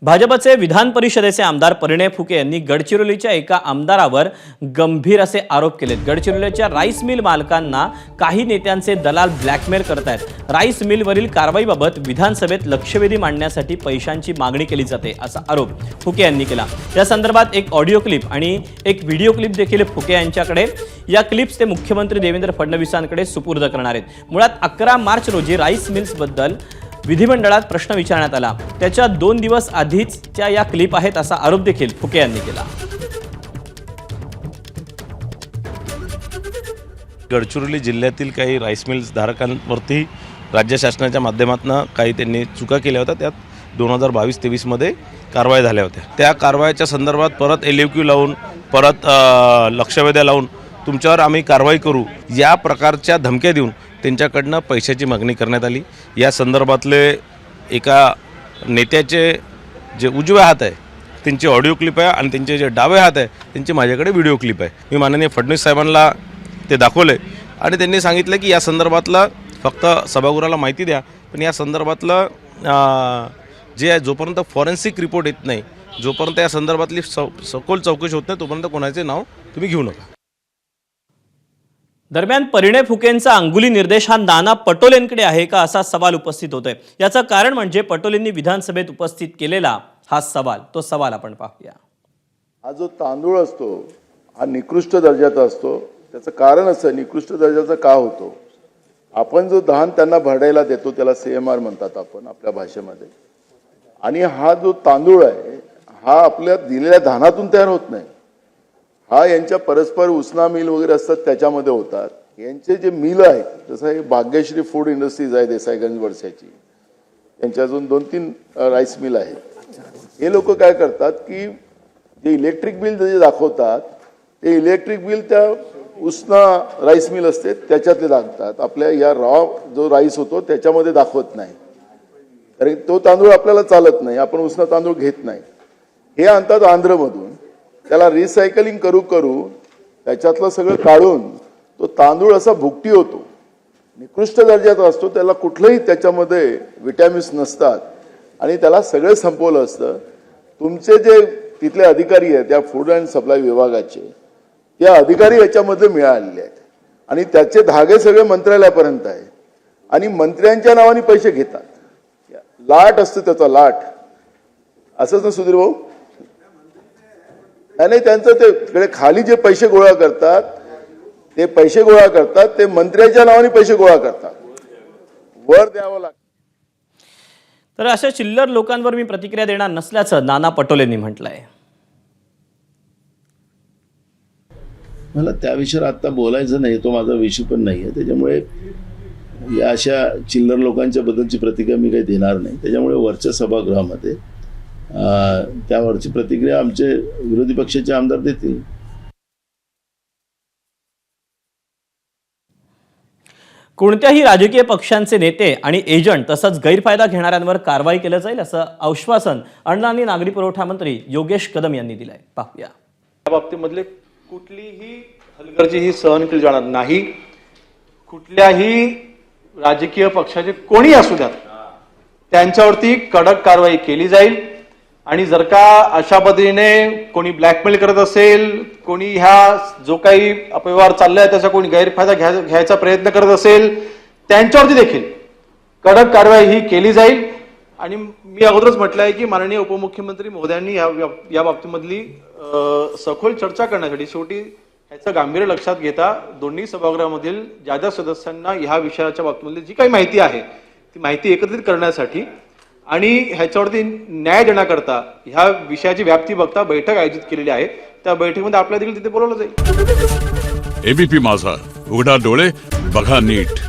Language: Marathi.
भाजपचे विधान परिषदेचे आमदार परिणय फुके यांनी गडचिरोलीच्या एका आमदारावर गंभीर असे आरोप केलेत। गडचिरोलीच्या राईस मिल मालकांना काही नेत्यांचे दलाल ब्लॅकमेल करतायत। राईस मिलवरील कारवाईबाबत विधानसभेत लक्षवेधी मांडण्यासाठी पैशांची मागणी केली जाते असा आरोप फुके यांनी केला। या संदर्भात एक ऑडिओ क्लिप आणि एक व्हिडिओ क्लिप देखील फुके यांच्याकडे, या क्लिप्स ते मुख्यमंत्री देवेंद्र फडणवीसांकडे सुपूर्द करणार आहेत। मुळात 11 मार्च रोजी राईस मिल्स बद्दल विधिमंडळात प्रश्न विचारण्यात आला, त्याच्या 2 दिवस आधीच्या या क्लिप आहेत असा आरोप देखील फुके यांनी केला। गडचिरोली जिल्ह्यातील काही राईस मिल्स धारकांवरती राज्य शासनाच्या माध्यमातून काही त्यांनी चुका केल्या होत्या। त्यात 2022-23 मध्ये कारवाई झाल्या होत्या। त्या कारवाईच्या संदर्भात परत LUQ लावून, परत लक्षवेध्या लावून तुमच्यावर आम्ही कारवाई करू या प्रकारच्या धमक्या देऊन त्यांच्याकडनं पैशाची मागणी करण्यात आली। या संदर्भातले एका नेत्याचे जे उजवे हात आहे त्यांची ऑडिओ क्लिप आहे आणि त्यांचे जे डावे हात आहे त्यांची माझ्याकडे व्हिडिओ क्लिप आहे। मी माननीय फडणवीस साहेबांना ते दाखवले आणि त्यांनी सांगितलं की या संदर्भातला फक्त सभागृहाला माहिती द्या, पण या संदर्भातलं जे जोपर्यंत फॉरेन्सिक रिपोर्ट येत नाही, जोपर्यंत या संदर्भातली सखोल चौकशी होत नाही, तोपर्यंत कोणाचे नाव तुम्ही घेऊ नका। दरम्यान परिणय फुकेंचा अंगुली निर्देश हा नाना पटोलेंकडे आहे का असा सवाल उपस्थित होतोय। याचं कारण म्हणजे पटोलेंनी विधानसभेत उपस्थित केलेला हा सवाल, तो सवाल आपण पाहूया। हा जो तांदूळ असतो हा निकृष्ट दर्जाचा असतो। त्याचं कारण असं निकृष्ट दर्जाचा का होतो, आपण जो धान त्यांना भरडायला देतो त्याला CMR म्हणतात आपण आपल्या भाषेमध्ये, आणि हा जो तांदूळ आहे हा आपल्या दिलेल्या धानातून तयार होत नाही, हा यांच्या परस्पर उसना मिल वगैरे असतात त्याच्यामध्ये होतात। यांचे जे मिल आहेत, जसं हे भाग्यश्री फूड इंडस्ट्रीज आहे देसाईगंज वर्षाची, यांच्या अजून 2-3 राईस मिल आहेत। हे लोक काय करतात की जे इलेक्ट्रिक बिल जे दाखवतात ते इलेक्ट्रिक बिल त्या उसना राईस मिल असते त्याच्यातले दाखवतात, आपल्या या रॉ जो राईस होतो त्याच्यामध्ये दाखवत नाही, कारण तो तांदूळ आपल्याला चालत नाही, आपण उसना तांदूळ घेत नाही। हे आणतात आंध्रमधून, त्याला रिसायकलिंग करू त्याच्यातलं सगळं काढून तो तांदूळ असा भुकटी होतो, निकृष्ट दर्जाचा असतो, त्याला कुठलंही त्याच्यामध्ये विटॅमिन्स नसतात आणि त्याला सगळं संपवलं असतं। तुमचे जे तिथले अधिकारी आहेत त्या फूड अँड सप्लाय विभागाचे, त्या अधिकारी याच्यामध्ये मिळालेले आहेत आणि त्याचे धागे सगळे मंत्रालयापर्यंत आहे आणि मंत्र्यांच्या नावाने पैसे घेतात। लाट असतं त्याचा, लाट असंच ना सुधीर भाऊ? नाही, त्यांचं ते तिकडे खाली जे पैसे गोळा करतात ते पैसे गोळा करतात, ते मंत्र्यांच्या नावाने पैसे गोळा करतात, वर द्यावं लागतं। तर अशा चिल्लर लोकांवर मी प्रतिक्रिया देणार नसल्याचं नाना पटोलेंनी म्हटलंय। मला त्या विषयावर आता बोलायचं नाही, तो माझा विषय पण नाही आहे, त्याच्यामुळे या अशा चिल्लर लोकांच्या बद्दलची प्रतिक्रिया मी काही देणार नाही। त्याच्यामुळे वरच्या सभागृहामध्ये त्यावरची प्रतिक्रिया आमचे विरोधी पक्षाचे आमदार देतील। कोणत्याही राजकीय पक्षांचे नेते आणि एजंट तसंच गैरफायदा घेणाऱ्यांवर कारवाई केलं जाईल असं आश्वासन अन्न आणि नागरी पुरवठा मंत्री योगेश कदम यांनी दिलंय। पाहूया। या बाबतीमधले कुठलीही हलगर्जी सहन केली जाणार नाही। कुठल्याही राजकीय पक्षाचे कोणी असू द्यात त्यांच्यावरती कडक कारवाई केली जाईल आणि जर का अशा पद्धतीने कोणी ब्लॅकमेल करत असेल, कोणी ह्या जो काही अपव्यवहार चाललाय त्याचा कोणी गैरफायदा घ्यायचा प्रयत्न करत असेल त्यांच्यावरती देखील कडक कारवाई ही केली जाईल। आणि मी अगोदरच म्हटलंय की माननीय उपमुख्यमंत्री महोदयांनी या बाबतीमधली सखोल चर्चा करण्यासाठी, शेवटी ह्याचं गांभीर्य लक्षात घेता दोन्ही सभागृहामधील ज्या सदस्यांना ह्या विषयाच्या बाबतीमधली जी काही माहिती आहे ती माहिती एकत्रित करण्यासाठी आणि ह्याच्यावरती न्याय देण्याकरता ह्या विषयाची व्याप्ती बघता बैठक आयोजित केलेली आहे। त्या बैठकीमध्ये आपल्या देखील तिथे बोलवलं जाईल। ABP माझा, उघडा डोळे बघा नीट।